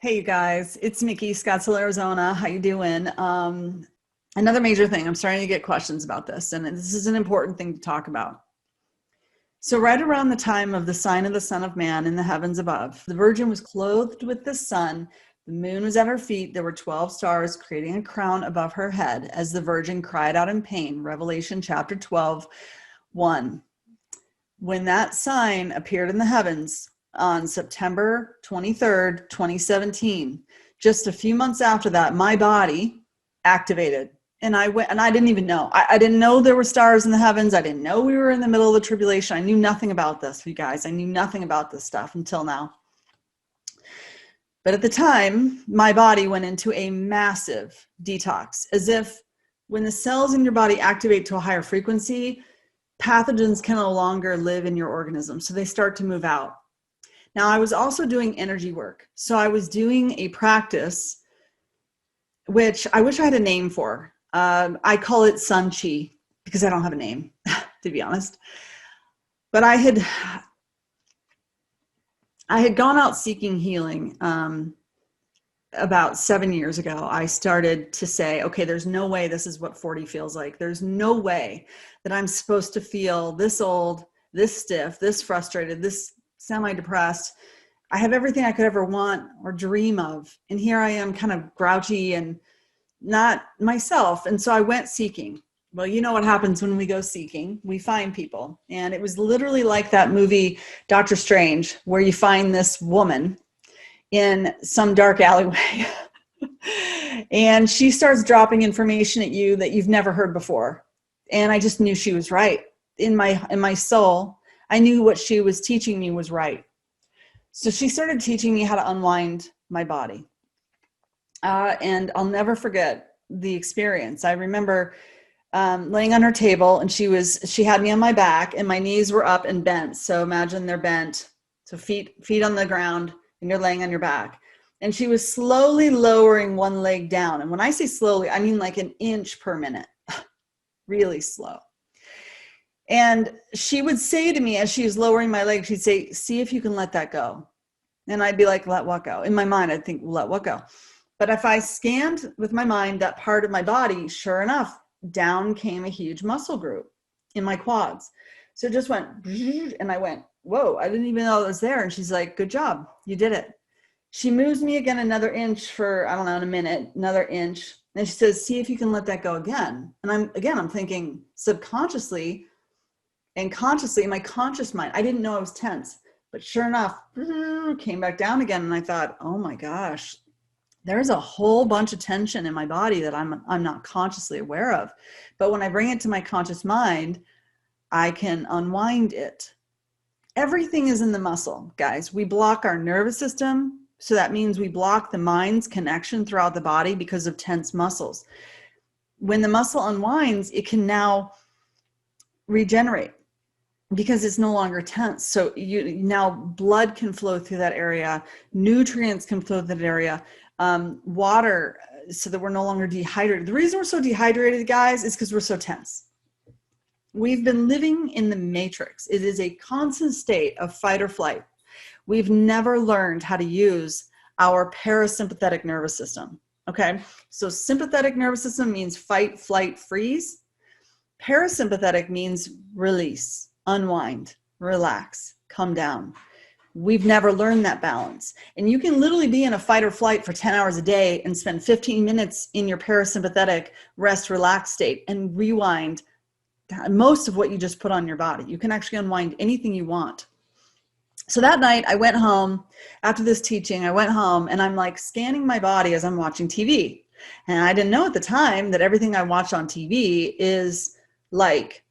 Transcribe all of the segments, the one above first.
Hey, you guys, it's Mickey, Scottsdale, Arizona. How you doing? Another major thing, I'm starting to get questions about this, and this is an important thing to talk about. So right around the time of the sign of the Son of Man in the heavens above, the Virgin was clothed with the sun, the moon was at her feet, there were 12 stars creating a crown above her head as the Virgin cried out in pain, Revelation chapter 12, 1. When that sign appeared in the heavens on September 23rd, 2017, just a few months after that, my body activated. And I went, and I didn't even know. I didn't know there were stars in the heavens. I didn't know we were in the middle of the tribulation. I knew nothing about this, you guys. I knew nothing about this stuff until now. But at the time, my body went into a massive detox, as if when the cells in your body activate to a higher frequency, pathogens can no longer live in your organism. So they start to move out. Now, I was also doing energy work. So I was doing a practice, which I wish I had a name for. I call it Sun Chi because I don't have a name, to be honest. But I had gone out seeking healing about 7 years ago. I started to say, okay, there's no way this is what 40 feels like. There's no way that I'm supposed to feel this old, this stiff, this frustrated, this semi-depressed. I have everything I could ever want or dream of. And here I am kind of grouchy and not myself. And so I went seeking. Well, you know what happens when we go seeking, we find people. And it was literally like that movie, Doctor Strange, where you find this woman in some dark alleyway and she starts dropping information at you that you've never heard before. And I just knew she was right. In my soul, I knew what she was teaching me was right. So she started teaching me how to unwind my body. And I'll never forget the experience. I remember laying on her table, and she had me on my back, and my knees were up and bent. So imagine they're bent. So feet on the ground, and you're laying on your back. And she was slowly lowering one leg down. And when I say slowly, I mean like an inch per minute, really slow. And she would say to me as she was lowering my leg, she'd say, see if you can let that go. And I'd be like, let what go? In my mind, I'd think, let what go? But if I scanned with my mind that part of my body, sure enough, down came a huge muscle group in my quads. So it just went, and I went, whoa, I didn't even know it was there. And she's like, good job, you did it. She moves me again another inch for, I don't know, in a minute, another inch. And she says, see if you can let that go again. And I'm thinking subconsciously and consciously in my conscious mind, I didn't know I was tense. But sure enough, came back down again. And I thought, oh my gosh, there's a whole bunch of tension in my body that I'm not consciously aware of. But when I bring it to my conscious mind, I can unwind it. Everything is in the muscle, guys. We block our nervous system. So that means we block the mind's connection throughout the body because of tense muscles. When the muscle unwinds, it can now regenerate because it's no longer tense. So now blood can flow through that area. Nutrients can flow through that area. Water, so that we're no longer dehydrated. The reason we're so dehydrated, guys, is because we're so tense. We've been living in the matrix. It is a constant state of fight or flight. We've never learned how to use our parasympathetic nervous system. Okay. So sympathetic nervous system means fight, flight, freeze. Parasympathetic means release, unwind, relax, come down. We've never learned that balance. And you can literally be in a fight or flight for 10 hours a day and spend 15 minutes in your parasympathetic rest, relax state and rewind most of what you just put on your body. You can actually unwind anything you want. So that night I went home after this teaching. I went home and I'm like scanning my body as I'm watching TV. And I didn't know at the time that everything I watched on TV is like,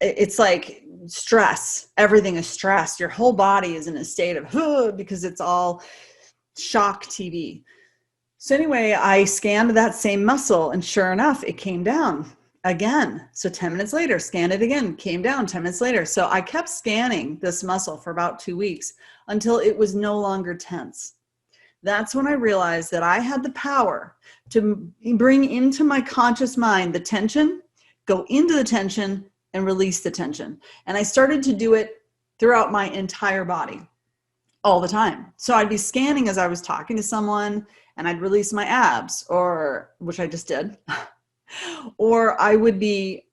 it's like stress. Everything is stress. Your whole body is in a state of, because it's all shock TV. So anyway, I scanned that same muscle and sure enough, it came down again. So 10 minutes later, scanned it again, came down 10 minutes later. So I kept scanning this muscle for about 2 weeks until it was no longer tense. That's when I realized that I had the power to bring into my conscious mind the tension, go into the tension and release the tension. And I started to do it throughout my entire body. all the time. So I'd be scanning as I was talking to someone, and I'd release my abs, or which I just did. Or I would be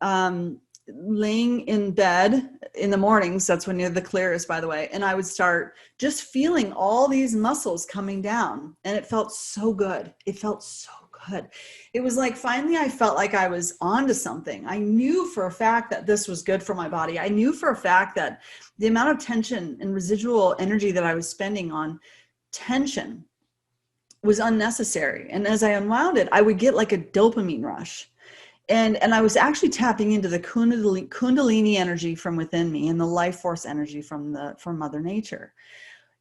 laying in bed in the mornings. That's when you're the clearest, by the way. And I would start just feeling all these muscles coming down. And it felt so good. It felt so good. It was like, finally, I felt like I was onto something. I knew for a fact that this was good for my body. I knew for a fact that the amount of tension and residual energy that I was spending on tension was unnecessary. And as I unwound it, I would get like a dopamine rush. And I was actually tapping into the Kundalini energy from within me and the life force energy from Mother Nature.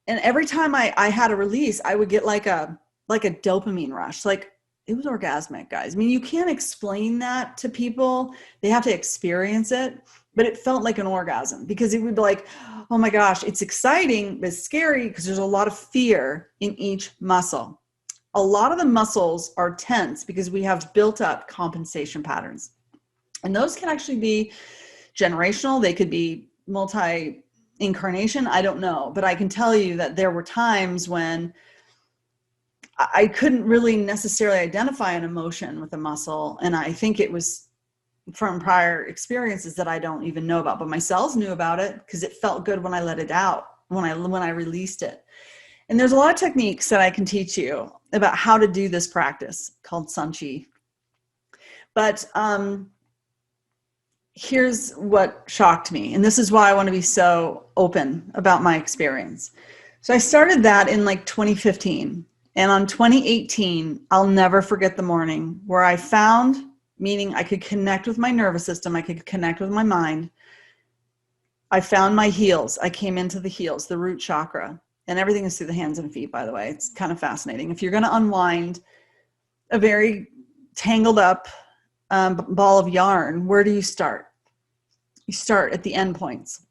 And every time I had a release, I would get like a dopamine rush. Like, it was orgasmic, guys. I mean, you can't explain that to people. They have to experience it. But it felt like an orgasm, because it would be like, oh my gosh, it's exciting, but it's scary because there's a lot of fear in each muscle. A lot of the muscles are tense because we have built up compensation patterns. And those can actually be generational. They could be multi-incarnation. I don't know. But I can tell you that there were times when I couldn't really necessarily identify an emotion with a muscle. And I think it was from prior experiences that I don't even know about. But my cells knew about it because it felt good when I let it out, when I released it. And there's a lot of techniques that I can teach you about how to do this practice called Sun Chi. But here's what shocked me. And this is why I want to be so open about my experience. So I started that in like 2015. And on 2018, I'll never forget the morning where I found, meaning I could connect with my nervous system, I could connect with my mind. I found my heels. I came into the heels, the root chakra. And everything is through the hands and feet, by the way. It's kind of fascinating. If you're going to unwind a very tangled up ball of yarn, where do you start? You start at the end points.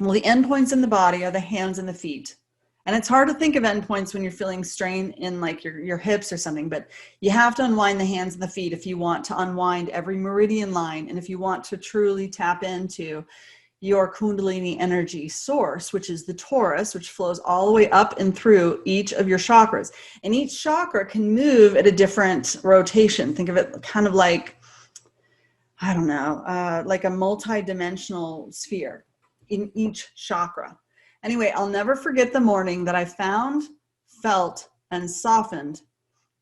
Well, the end points in the body are the hands and the feet. And it's hard to think of end points when you're feeling strain in like your hips or something, but you have to unwind the hands and the feet if you want to unwind every meridian line. And if you want to truly tap into your Kundalini energy source, which is the torus, which flows all the way up and through each of your chakras. And each chakra can move at a different rotation. Think of it kind of like, I don't know, like a multi-dimensional sphere in each chakra. Anyway, I'll never forget the morning that I found, felt, and softened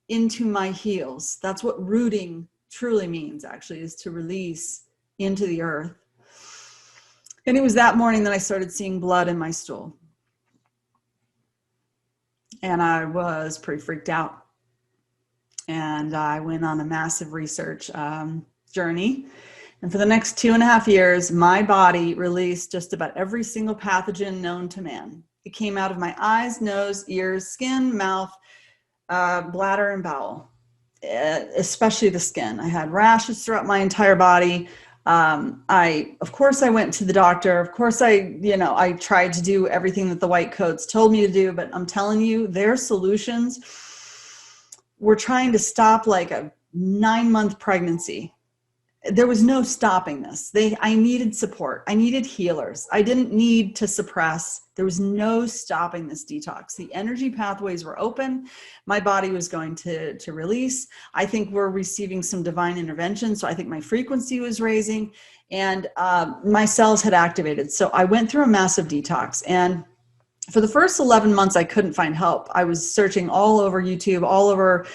into my heels. That's what rooting truly means, actually, is to release into the earth. And it was that morning that I started seeing blood in my stool. And I was pretty freaked out. And I went on a massive research journey. And for the next 2.5 years, my body released just about every single pathogen known to man. It came out of my eyes, nose, ears, skin, mouth, bladder, and bowel, especially the skin. I had rashes throughout my entire body. Of course I went to the doctor. Of course I tried to do everything that the white coats told me to do, but I'm telling you, their solutions were trying to stop like a 9-month pregnancy. There was no stopping this. I needed support. I needed healers. I didn't need to suppress. There was no stopping this detox. The energy pathways were open. My body was going to release. I think we're receiving some divine intervention. So I think my frequency was raising and my cells had activated. So I went through a massive detox. And for the first 11 months, I couldn't find help. I was searching all over YouTube, all over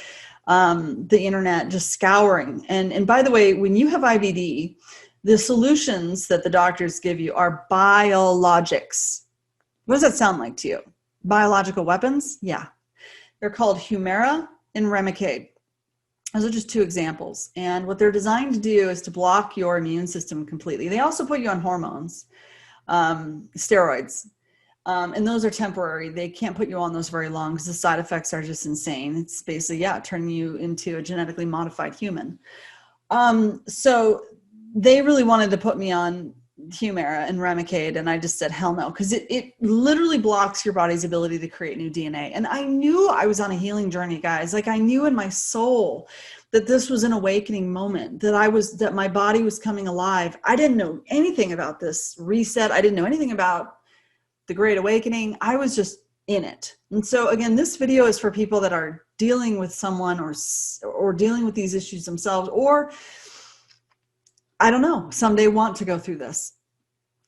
the internet, just scouring. And by the way, when you have IBD, the solutions that the doctors give you are biologics. What does that sound like to you? Biological weapons? Yeah. They're called Humira and Remicade. Those are just 2 examples. And what they're designed to do is to block your immune system completely. They also put you on hormones, steroids. And those are temporary. They can't put you on those very long because the side effects are just insane. It's basically, turning you into a genetically modified human. So they really wanted to put me on Humira and Remicade. And I just said, hell no, because it literally blocks your body's ability to create new DNA. And I knew I was on a healing journey, guys. Like I knew in my soul that this was an awakening moment, that my body was coming alive. I didn't know anything about this reset. I didn't know anything about the Great Awakening. I was just in it. And so again, this video is for people that are dealing with someone or dealing with these issues themselves, or I don't know, someday want to go through this.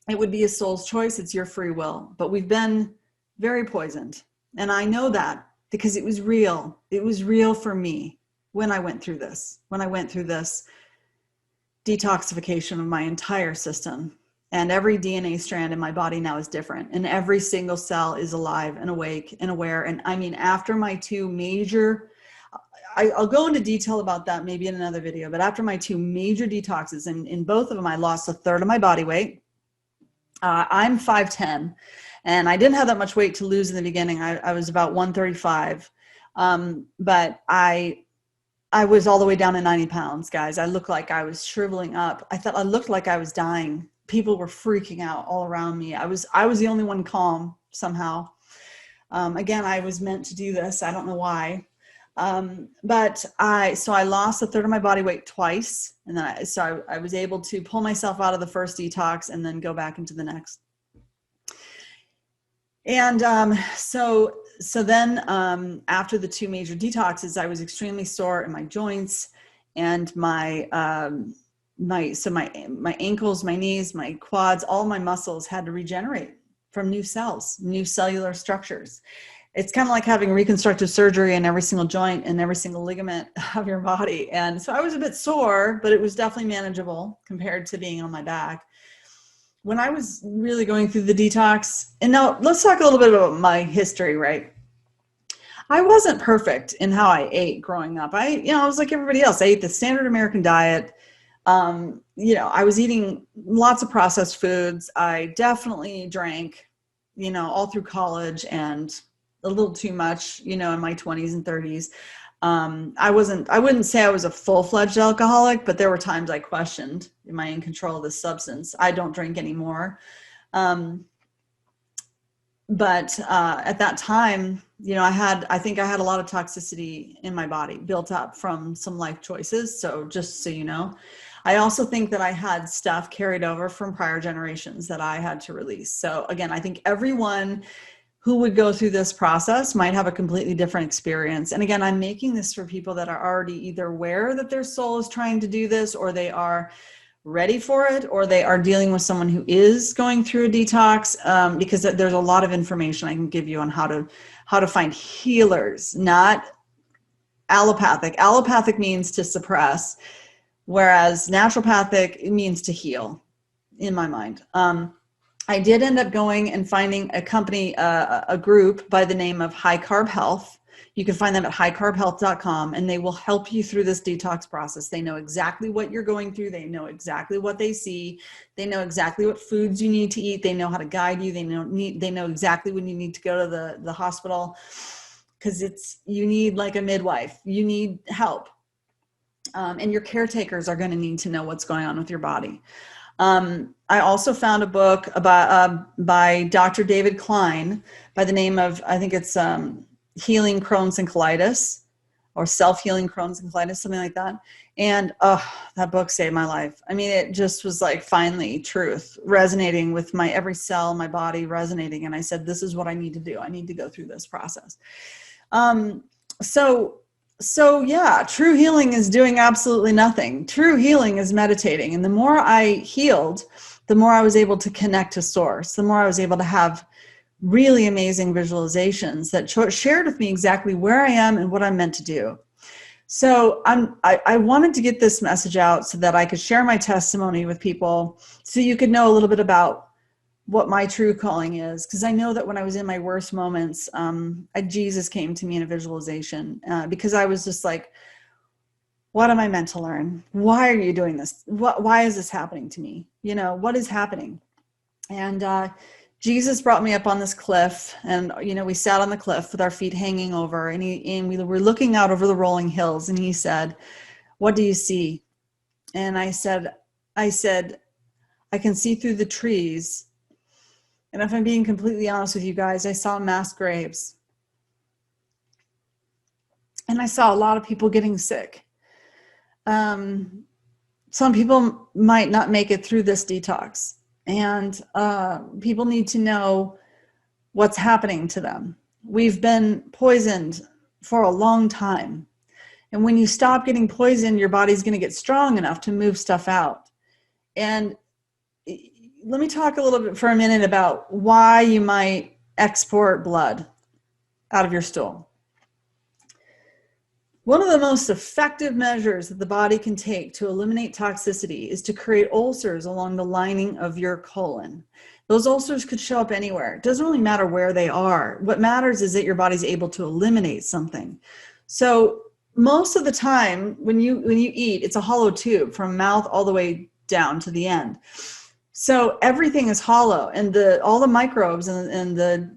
It would be a soul's choice. It's your free will, but we've been very poisoned. And I know that because it was real. It was real for me when I went through this, detoxification of my entire system. And every DNA strand in my body now is different. And every single cell is alive and awake and aware. And I mean, after my two major, I'll go into detail about that maybe in another video, but after my two major detoxes, and in both of them, I lost a third of my body weight. I'm 5'10", and I didn't have that much weight to lose in the beginning. I was about 135. But I was all the way down to 90 pounds, guys. I looked like I was shriveling up. I thought I looked like I was dying. People were freaking out all around me. I was the only one calm somehow. Again, I was meant to do this. I don't know why. But I lost a third of my body weight twice. And then I was able to pull myself out of the first detox and then go back into the next. And, so then, after the two major detoxes, I was extremely sore in my joints and my ankles, my knees, my quads, all my muscles had to regenerate from new cells, new cellular structures. It's kind of like having reconstructive surgery in every single joint and every single ligament of your body. And so I was a bit sore, but it was definitely manageable compared to being on my back. When I was really going through the detox, and now let's talk a little bit about my history, right? I wasn't perfect in how I ate growing up. I was like everybody else. I ate the standard American diet. I was eating lots of processed foods. I definitely drank, all through college and a little too much, in my 20s and 30s. I wouldn't say I was a full-fledged alcoholic, but there were times I questioned, am I in control of this substance? I don't drink anymore. But at that time, I think I had a lot of toxicity in my body built up from some life choices. So just so you know, I also think that I had stuff carried over from prior generations that I had to release. So again, I think everyone who would go through this process might have a completely different experience. And again, I'm making this for people that are already either aware that their soul is trying to do this, or they are ready for it, or they are dealing with someone who is going through a detox, because there's a lot of information I can give you on how to find healers, not allopathic. Allopathic means to suppress, whereas naturopathic means to heal, in my mind. I did end up going and finding a company, a group by the name of High Carb Health. You can find them at highcarbhealth.com, and they will help you through this detox process. They know exactly what you're going through. They know exactly what they see. They know exactly what foods you need to eat. They know how to guide you. They know exactly when you need to go to the hospital, because you need like a midwife. You need help. And your caretakers are going to need to know what's going on with your body. I also found a book by Dr. David Klein by the name of, I think it's Healing Crohn's and Colitis, or Self-Healing Crohn's and Colitis, something like that. And that book saved my life. I mean, it just was like finally truth resonating with my every cell, my body resonating. And I said, this is what I need to do. I need to go through this process. So yeah, true healing is doing absolutely nothing. True healing is meditating. And the more I healed, the more I was able to connect to source, the more I was able to have really amazing visualizations that shared with me exactly where I am and what I'm meant to do. So I wanted to get this message out so that I could share my testimony with people, so you could know a little bit about what my true calling is. Because I know that when I was in my worst moments, Jesus came to me in a visualization, because I was just like, what am I meant to learn? Why are you doing this? Why is this happening to me? What is happening? And Jesus brought me up on this cliff, and we sat on the cliff with our feet hanging over, and we were looking out over the rolling hills, and he said, what do you see? And I said, I can see through the trees. And if I'm being completely honest with you guys, I saw mass graves. And I saw a lot of people getting sick. Some people might not make it through this detox. And people need to know what's happening to them. we've been poisoned for a long time. And when you stop getting poisoned, your body's going to get strong enough to move stuff out. And let me talk a little bit for a minute about why you might export blood out of your stool. One of the most effective measures that the body can take to eliminate toxicity is to create ulcers along the lining of your colon. Those ulcers could show up anywhere. It doesn't really matter where they are. What matters is that your body's able to eliminate something. So most of the time when you eat, it's a hollow tube from mouth all the way down to the end. So everything is hollow, and all the microbes and the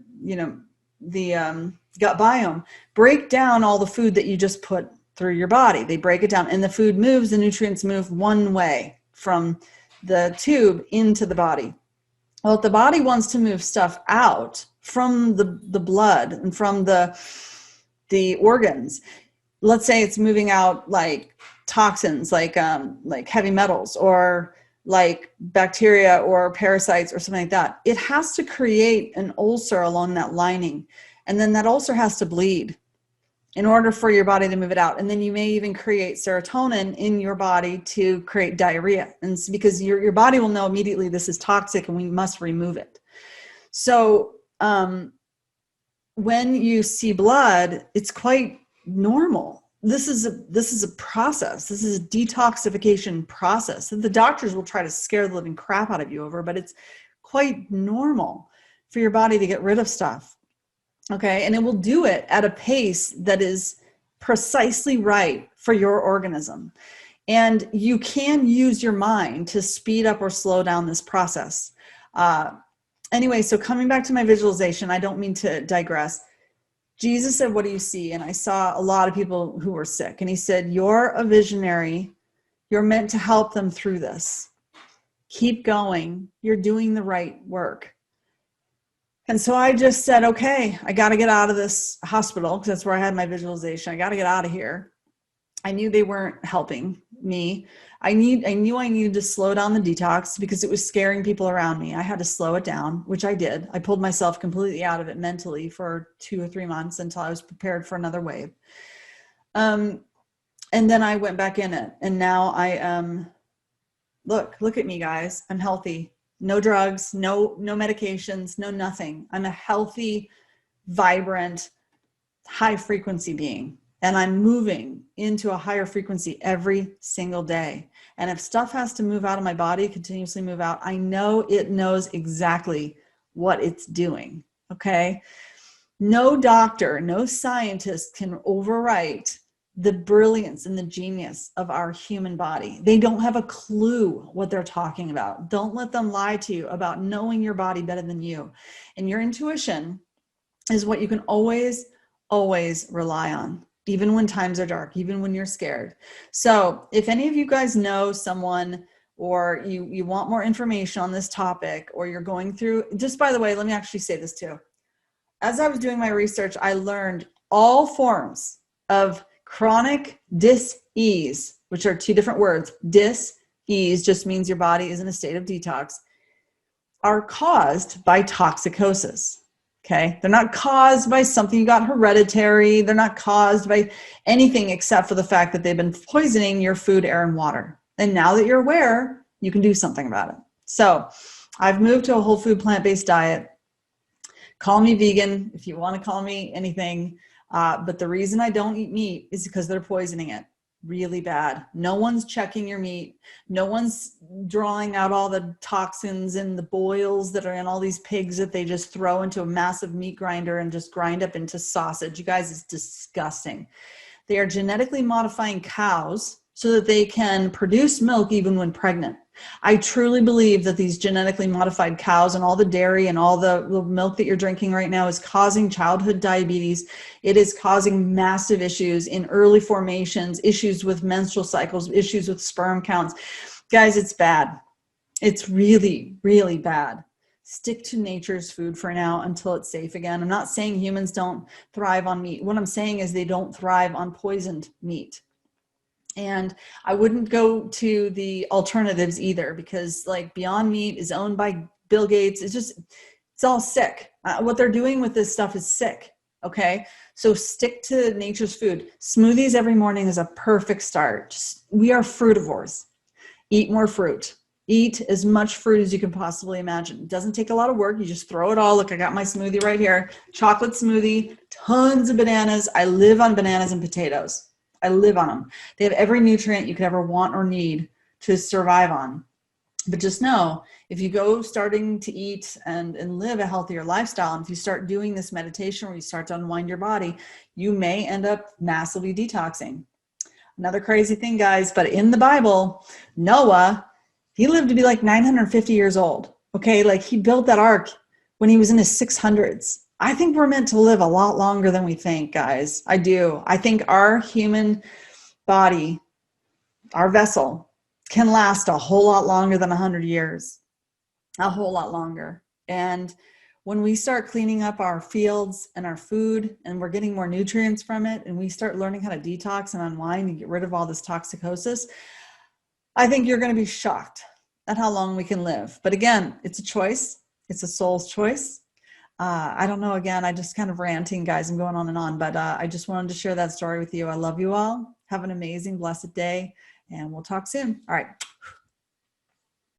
gut biome break down all the food that you just put through your body. They break it down, and the food moves, the nutrients move one way from the tube into the body. Well, if the body wants to move stuff out from the blood and from the organs, let's say it's moving out like toxins, like heavy metals, or like bacteria or parasites or something like that, it has to create an ulcer along that lining. And then that ulcer has to bleed in order for your body to move it out. And then you may even create serotonin in your body to create diarrhea. And it's because your body will know immediately this is toxic and we must remove it. So when you see blood, it's quite normal. This is a process. This is a detoxification process that the doctors will try to scare the living crap out of you over, but it's quite normal for your body to get rid of stuff. Okay. And it will do it at a pace that is precisely right for your organism. And you can use your mind to speed up or slow down this process. Anyway, so coming back to my visualization, I don't mean to digress. Jesus said, "What do you see?" And I saw a lot of people who were sick. And he said, "You're a visionary. You're meant to help them through this. Keep going. You're doing the right work." And so I just said, okay, I got to get out of this hospital because that's where I had my visualization. I got to get out of here. I knew they weren't helping me. I knew I needed to slow down the detox because it was scaring people around me. I had to slow it down, which I did. I pulled myself completely out of it mentally for 2 or 3 months until I was prepared for another wave. And then I went back in it. And now I am, look at me, guys. I'm healthy. No drugs, no medications, no nothing. I'm a healthy, vibrant, high frequency being. And I'm moving into a higher frequency every single day. And if stuff has to move out of my body, continuously move out, I know it knows exactly what it's doing. Okay. No doctor, no scientist can overwrite the brilliance and the genius of our human body. They don't have a clue what they're talking about. Don't let them lie to you about knowing your body better than you. And your intuition is what you can always rely on, even when times are dark, even when you're scared. So if any of you guys know someone, or you want more information on this topic, or you're going through, just by the way, let me actually say this too. As I was doing my research, I learned all forms of chronic dis-ease, which are 2 different words. Dis-ease just means your body is in a state of detox, are caused by toxicosis. Okay. They're not caused by something you got hereditary. They're not caused by anything except for the fact that they've been poisoning your food, air, and water. And now that you're aware, you can do something about it. So I've moved to a whole food, plant-based diet. Call me vegan if you want to call me anything. But the reason I don't eat meat is because they're poisoning it really bad. No one's checking your meat. No one's drawing out all the toxins and the boils that are in all these pigs that they just throw into a massive meat grinder and just grind up into sausage. You guys, it's disgusting. They are genetically modifying cows so that they can produce milk even when pregnant. I truly believe that these genetically modified cows and all the dairy and all the milk that you're drinking right now is causing childhood diabetes. It is causing massive issues in early formations, issues with menstrual cycles, issues with sperm counts. Guys, it's bad. It's really, really bad. Stick to nature's food for now until it's safe again. I'm not saying humans don't thrive on meat. What I'm saying is they don't thrive on poisoned meat. And I wouldn't go to the alternatives either, because like Beyond Meat is owned by Bill Gates. It's all sick. What they're doing with this stuff is sick. Okay. So stick to nature's food. Smoothies every morning is a perfect start. We are frutivores. Eat more fruit. Eat as much fruit as you can possibly imagine. It doesn't take a lot of work. You just throw it all. Look, I got my smoothie right here. Chocolate smoothie, tons of bananas. I live on bananas and potatoes. I live on them. They have every nutrient you could ever want or need to survive on. But just know, if you go starting to eat and live a healthier lifestyle, and if you start doing this meditation where you start to unwind your body, you may end up massively detoxing. Another crazy thing, guys, but in the Bible, Noah, he lived to be like 950 years old. Okay, like he built that ark when he was in his 600s. I think we're meant to live a lot longer than we think, guys. I do. I think our human body, our vessel, can last a whole lot longer than 100 years, a whole lot longer. And when we start cleaning up our fields and our food and we're getting more nutrients from it, and we start learning how to detox and unwind and get rid of all this toxicosis, I think you're going to be shocked at how long we can live. But again, it's a choice. It's a soul's choice. I don't know. Again, I just kind of ranting, guys. I'm going on and on, but I just wanted to share that story with you. I love you all. Have an amazing, blessed day, and we'll talk soon. All right.